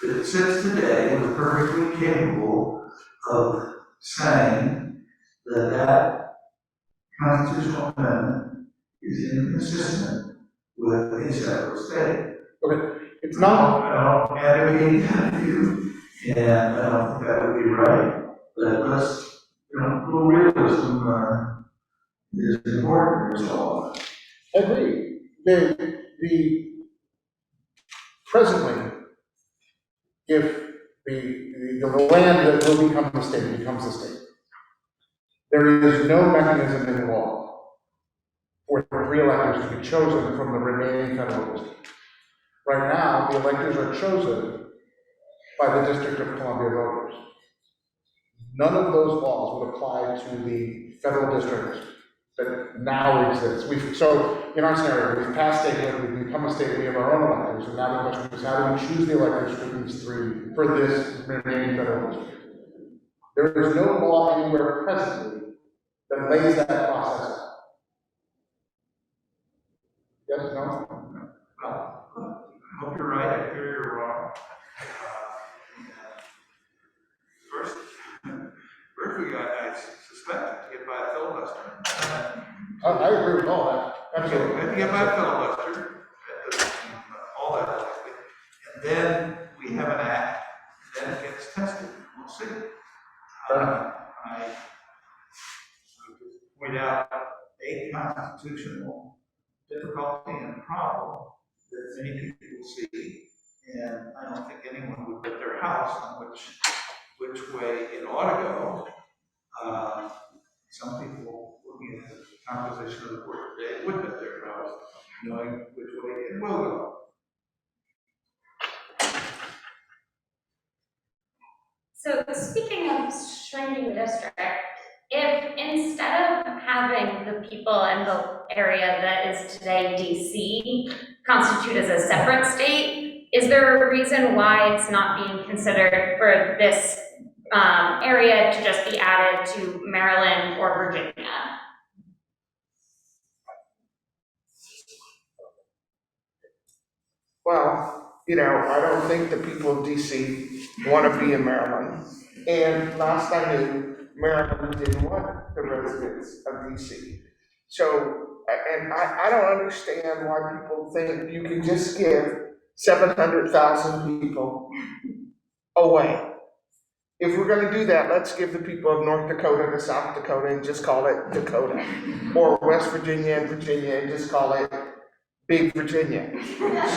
that sits today was perfectly capable of saying that that constitutional amendment is inconsistent with a separate state. Okay, it's not. I don't advocate that view, and I don't think that would be right. But let's, a little realism is important as well. I agree. The presently, if the land that will become the state becomes the state, there is no mechanism in the law for 3 electors to be chosen from the remaining federal district. Right now, the electors are chosen by the District of Columbia voters. None of those laws would apply to the federal district that now exists. So in our scenario, we've passed statehood, we've become a state, we have our own electors, and now the question is how do we choose the electors for these 3, for this remaining federal district? There is no law anywhere presently that lays that process out. Yes, no? I hope you're right, I fear you're wrong. First we got, I suspect, to get by a filibuster. I agree with all that. Absolutely. We have to get by a filibuster, all that likely. And then we have an act, and then it gets tested. We'll see. I just point out a constitutional difficulty and problem that many people see, and I don't think anyone would bet their house on which way it ought to go. Some people looking at the composition of the court today would bet their house knowing which way it will go. So speaking of shrinking the district, if instead of having the people in the area that is today DC constitute as a separate state, is there a reason why it's not being considered for this area to just be added to Maryland or Virginia? Well, You know, I don't think the people of DC want to be in Maryland. And last I knew, Maryland didn't want the residents of DC. So, and I don't understand why people think you can just give 700,000 people away. If we're gonna do that, let's give the people of North Dakota to South Dakota and just call it Dakota. Or West Virginia and Virginia and just call it Big Virginia.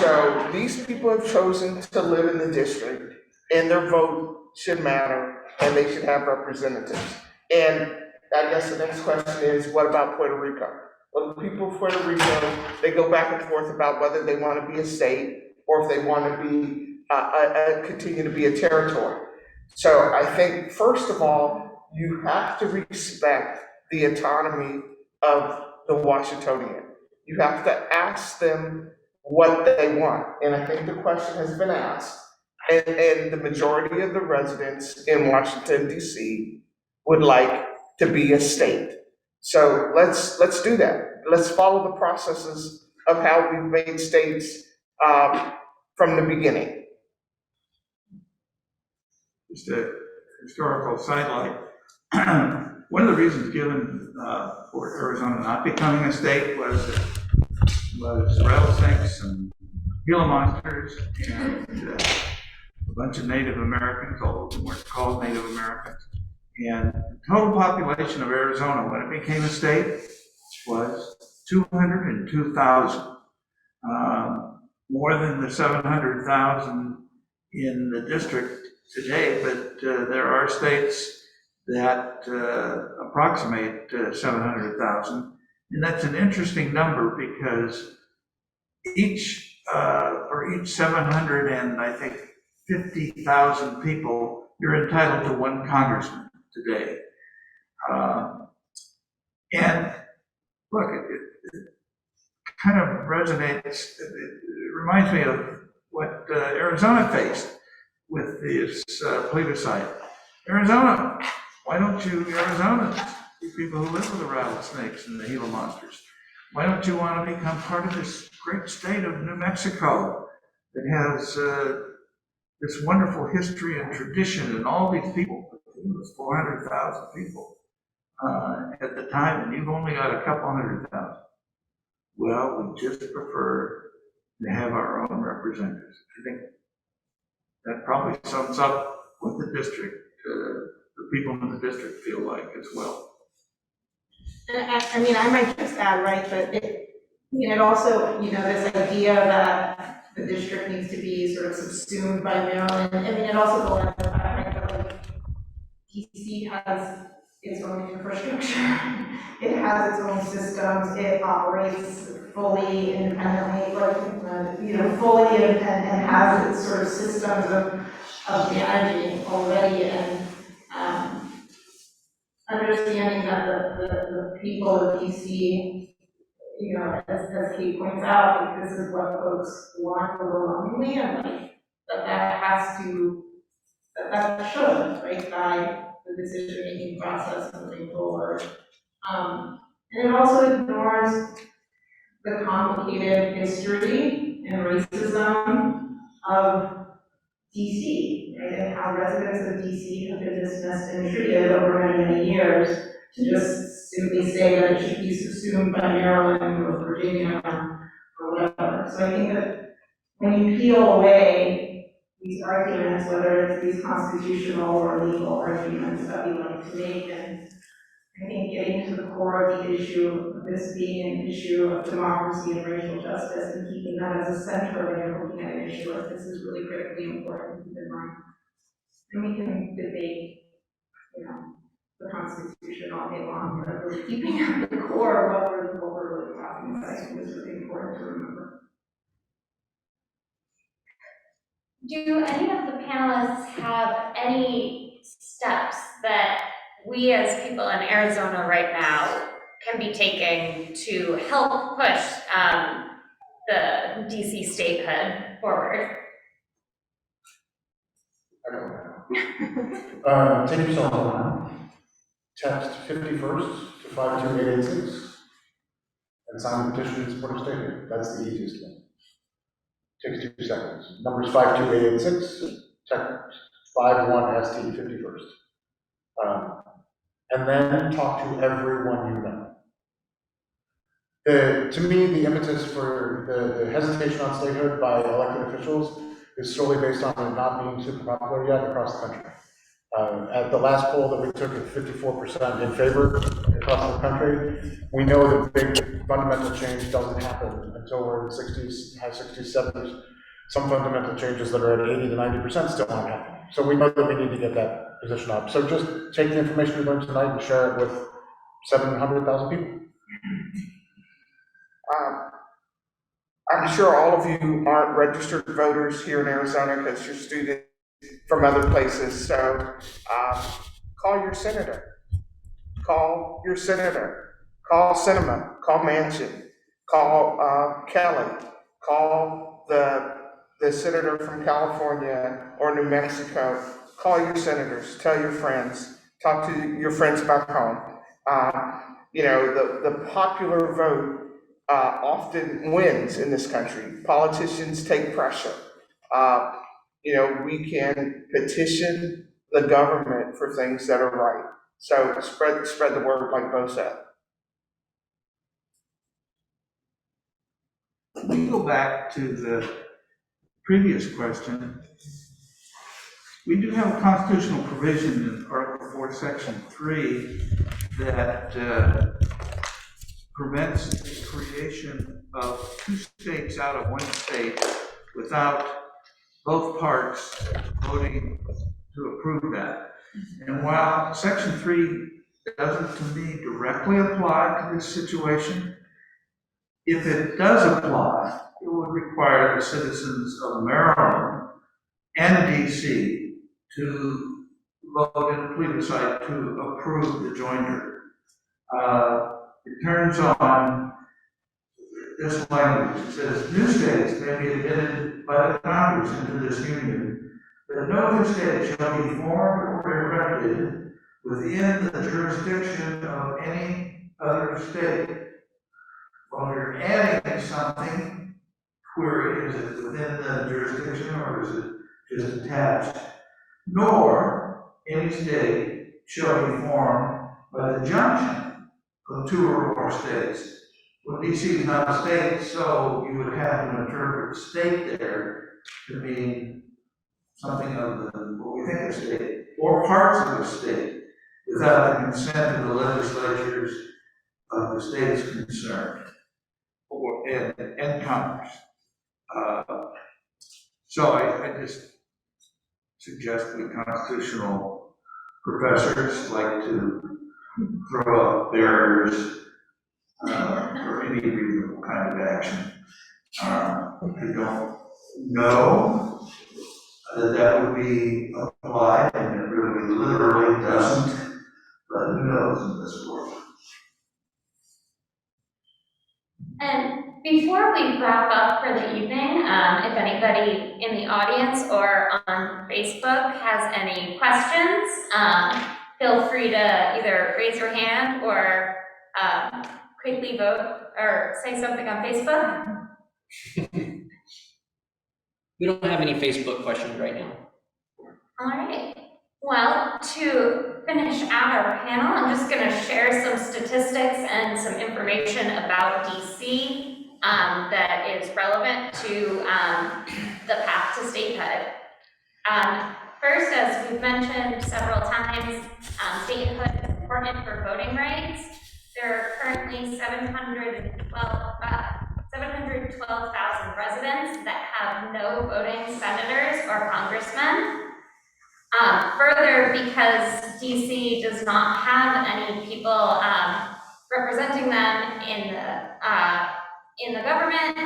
So these people have chosen to live in the district, and their vote should matter, and they should have representatives. And I guess the next question is, what about Puerto Rico? Well, the people of Puerto Rico, they go back and forth about whether they want to be a state or if they want to be continue to be a territory. So I think, first of all, you have to respect the autonomy of the Washingtonian. You have to ask them what they want. And I think the question has been asked. And the majority of the residents in Washington, D.C. would like to be a state. So let's do that. Let's follow the processes of how we've made states from the beginning. Just a historical sidelight. One of the reasons given for Arizona not becoming a state was rattlesnakes and Gila monsters and a bunch of Native Americans, although they weren't called Native Americans. And the total population of Arizona when it became a state was 202,000, more than the 700,000 in the district today, but there are states that approximate 700,000. And that's an interesting number because each 700 and I think 50,000 people, you're entitled to one congressman today. And look, it kind of resonates, it reminds me of what Arizona faced with this plebiscite. Arizona, why don't you, Arizonans, you people who live with the rattlesnakes and the Gila monsters, why don't you want to become part of this great state of New Mexico that has this wonderful history and tradition and all these people? It was 400,000 people at the time, and you've only got a couple 100,000. Well, we just prefer to have our own representatives. I think that probably sums up what the district, the people in the district feel like as well. And I mean, I might just add, right, but it also, this idea that the district needs to be sort of subsumed by Maryland, I mean, it also goes on the fact that like DC has its own infrastructure, it has its own systems, it operates fully independently, fully and has its sort of systems of managing already, and understanding that the people of DC, as Kate points out, like, this is what folks want overwhelmingly, and like that should, right, guide the decision-making process moving forward. And it also ignores the complicated history and racism of DC, right, and how residents of DC have been dismissed and treated over many, many years, to just simply say that it should be subsumed by Maryland or Virginia or whatever. So I think that when you peel away these arguments, whether it's these constitutional or legal arguments that we like to make, and I think getting to the core of the issue of this being an issue of democracy and racial justice, and keeping that as a center when you're looking at an issue like this is really critically important to keep in mind. And we can debate, the Constitution all day long, but really keeping at the core what we're really talking about, I think is really important to remember. Do any of the panelists have any steps that we as people in Arizona right now can be taking to help push the DC statehood forward? I don't know. Take yourself online, text 51st to 52886, and sign the petition in support of statehood. That's the easiest thing. Takes 2 seconds. Numbers 52886, text 51ST51st. And then talk to everyone you know. To me, the impetus for the hesitation on statehood by elected officials is solely based on it not being super popular yet across the country. At the last poll that we took at 54% in favor across the country, we know that big fundamental change doesn't happen until we're in the 60s, high 60s, 70s. Some fundamental changes that are at 80 to 90% still aren't happening. So we know that we need to get that position up. So just take the information we learned tonight and share it with 700,000 people. I'm sure all of you aren't registered voters here in Arizona because you're students from other places. So call your senator. Call your senator. Call Sinema. Call Manchin. Call Kelly. Call the senator from California or New Mexico. Call your senators. Tell your friends. Talk to your friends back home. The popular vote often wins in this country. Politicians take pressure. We can petition the government for things that are right. So spread the word, like Bo said. We go back to the previous question. We do have a constitutional provision in Article 4, Section 3 that prevents the creation of 2 states out of 1 state without both parts voting to approve that. And while Section 3 doesn't, to me, directly apply to this situation, if it does apply, it would require the citizens of Maryland and DC to vote in a plebiscite to approve the joinder. It turns on this language. It says, new states may be admitted by the Congress into this union, but no other state shall be formed or erected within the jurisdiction of any other state. Well, you're adding something, query, is it within the jurisdiction or is it just attached? Nor any state shall be formed by the junction of 2 or more states. Well, DC is not a state, so you would have to interpret state there to mean something other than what we think is state, or parts of the state, without the consent of the legislatures of the states concerned, and Congress. So I just suggest we constitutional professors like to throw up barriers for any reasonable kind of action. I don't know that would be applied, and it really literally doesn't, but who knows in this world. And before we wrap up for the evening, if anybody in the audience or on Facebook has any questions, feel free to either raise your hand or quickly vote or say something on Facebook. We don't have any Facebook questions right now. All right. Well, to finish out our panel, I'm just going to share some statistics and some information about DC that is relevant to the path to statehood. First, as we've mentioned several times, statehood is important for voting rights. There are currently 712,000 residents that have no voting senators or congressmen. Further, because DC does not have any people representing them in the government,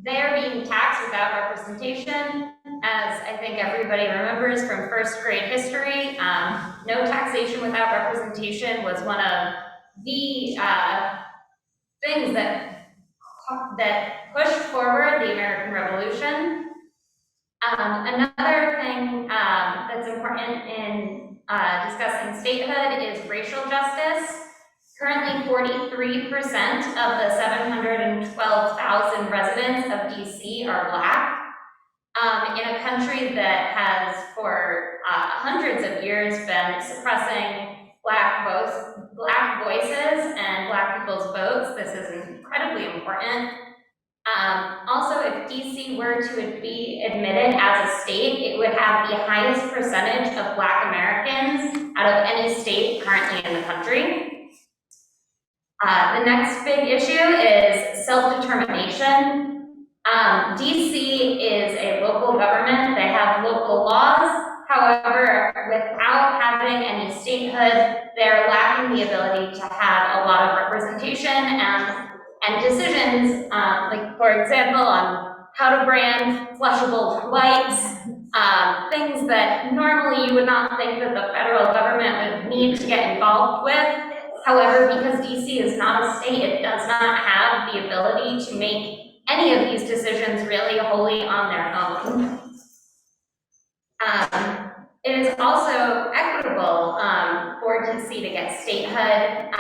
they're being taxed without representation. As I think everybody remembers from first grade history, no taxation without representation was one of the things that pushed forward the American Revolution. Another thing that's important in discussing statehood is racial justice. Currently, 43% of the 712,000 residents of DC are Black. In a country that has for hundreds of years been suppressing Black voices and Black people's votes, this is incredibly important. Also, if DC were to be admitted as a state, it would have the highest percentage of Black Americans out of any state currently in the country. The next big issue is self-determination. DC is a local government. They have local laws. However, without having any statehood, they're lacking the ability to have a lot of representation and decisions, like for example, on how to brand flushable lights, things that normally you would not think that the federal government would need to get involved with. However, because DC is not a state, it does not have the ability to make any of these decisions really wholly on their own. It is also equitable for DC to get statehood.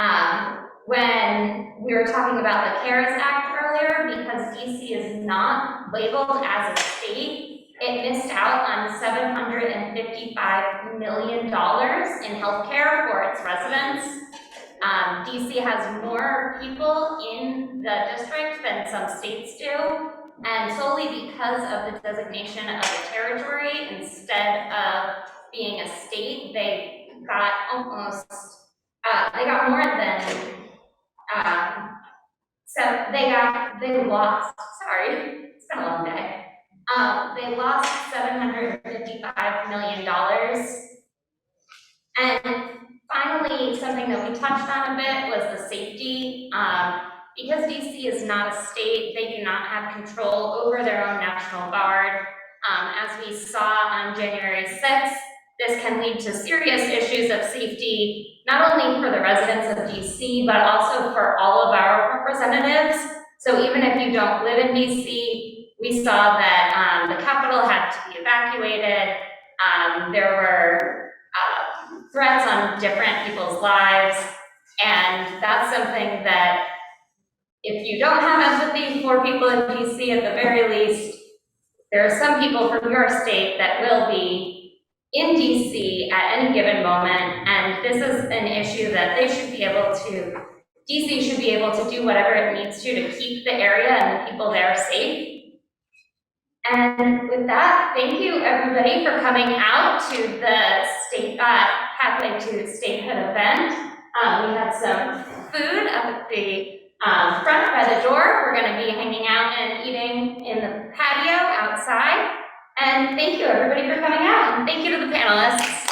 When we were talking about the CARES Act earlier, because DC is not labeled as a state, it missed out on $755 million in healthcare for its residents. DC has more people in the district than some states do, and solely because of the designation of a territory instead of being a state, they got more than, they lost, sorry, it's been a long day. They lost $755 million. And finally, something that we touched on a bit was the safety. Because DC is not a state, they do not have control over their own National Guard. As we saw on January 6th, this can lead to serious issues of safety, not only for the residents of DC, but also for all of our representatives. So even if you don't live in DC, we saw that the Capitol had to be evacuated. There were threats on different people's lives, and that's something that if you don't have empathy for people in DC, at the very least, there are some people from your state that will be in DC at any given moment, and this is an issue that they should be able to, DC should be able to do whatever it needs to keep the area and the people there safe. And with that, thank you everybody for coming out to the state Pathway to Statehood event. We had some food up at the front by the door. We're going to be hanging out and eating in the patio outside. And thank you everybody for coming out. And thank you to the panelists.